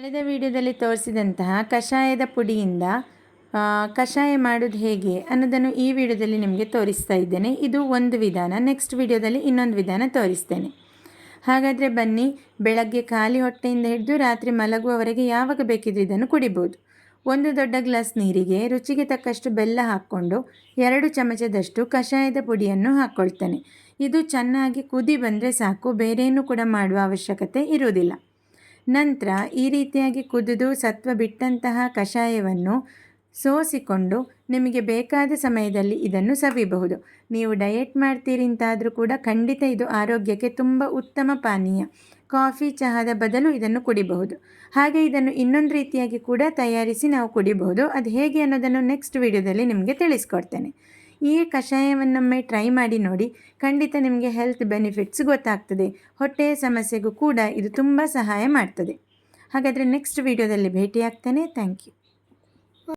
ಕಳೆದ ವಿಡಿಯೋದಲ್ಲಿ ತೋರಿಸಿದಂತಹ ಕಷಾಯದ ಪುಡಿಯಿಂದ ಕಷಾಯ ಮಾಡೋದು ಹೇಗೆ ಅನ್ನೋದನ್ನು ಈ ವಿಡಿಯೋದಲ್ಲಿ ನಿಮಗೆ ತೋರಿಸ್ತಾ ಇದ್ದೇನೆ. ಇದು ಒಂದು ವಿಧಾನ. ನೆಕ್ಸ್ಟ್ ವಿಡಿಯೋದಲ್ಲಿ ಇನ್ನೊಂದು ವಿಧಾನ ತೋರಿಸ್ತೇನೆ. ಹಾಗಾದರೆ ಬನ್ನಿ, ಬೆಳಗ್ಗೆ ಖಾಲಿ ಹೊಟ್ಟೆಯಿಂದ ಹಿಡಿದು ರಾತ್ರಿ ಮಲಗುವವರೆಗೆ ಯಾವಾಗ ಬೇಕಿದ್ರೂ ಇದನ್ನು ಕುಡಿಬೋದು. ಒಂದು ದೊಡ್ಡ ಗ್ಲಾಸ್ ನೀರಿಗೆ ರುಚಿಗೆ ತಕ್ಕಷ್ಟು ಬೆಲ್ಲ ಹಾಕ್ಕೊಂಡು 2 ಚಮಚದಷ್ಟು ಕಷಾಯದ ಪುಡಿಯನ್ನು ಹಾಕ್ಕೊಳ್ತೇನೆ. ಇದು ಚೆನ್ನಾಗಿ ಕುದಿ ಬಂದರೆ ಸಾಕು, ಬೇರೇನೂ ಕೂಡ ಮಾಡುವ ಅವಶ್ಯಕತೆ ಇರುವುದಿಲ್ಲ. ನಂತರ ಈ ರೀತಿಯಾಗಿ ಕುದಿದು ಸತ್ವ ಬಿಟ್ಟಂತಹ ಕಷಾಯವನ್ನು ಸೋಸಿಕೊಂಡು ನಿಮಗೆ ಬೇಕಾದ ಸಮಯದಲ್ಲಿ ಇದನ್ನು ಸವಿಬಹುದು. ನೀವು ಡಯೆಟ್ ಮಾಡ್ತೀರಿ ಅಂತಾದರೂ ಕೂಡ ಖಂಡಿತ ಇದು ಆರೋಗ್ಯಕ್ಕೆ ತುಂಬ ಉತ್ತಮ ಪಾನೀಯ. ಕಾಫಿ ಚಹಾದ ಬದಲು ಇದನ್ನು ಕುಡಿಬಹುದು. ಹಾಗೆ ಇದನ್ನು ಇನ್ನೊಂದು ರೀತಿಯಾಗಿ ಕೂಡ ತಯಾರಿಸಿ ನಾವು ಕುಡಿಬಹುದು. ಅದು ಹೇಗೆ ಅನ್ನೋದನ್ನು ನೆಕ್ಸ್ಟ್ ವಿಡಿಯೋದಲ್ಲಿ ನಿಮಗೆ ತಿಳಿಸ್ಕೊಡ್ತೇನೆ. ಈ ಕಷಾಯವನ್ನೊಮ್ಮೆ ಟ್ರೈ ಮಾಡಿ ನೋಡಿ, ಖಂಡಿತ ನಿಮಗೆ ಹೆಲ್ತ್ ಬೆನಿಫಿಟ್ಸ್ ಗೊತ್ತಾಗ್ತದೆ. ಹೊಟ್ಟೆಯ ಸಮಸ್ಯೆಗೂ ಕೂಡ ಇದು ತುಂಬ ಸಹಾಯ ಮಾಡ್ತದೆ. ಹಾಗಾದರೆ ನೆಕ್ಸ್ಟ್ ವಿಡಿಯೋದಲ್ಲಿ ಭೇಟಿಯಾಗ್ತೇನೆ. Thank you.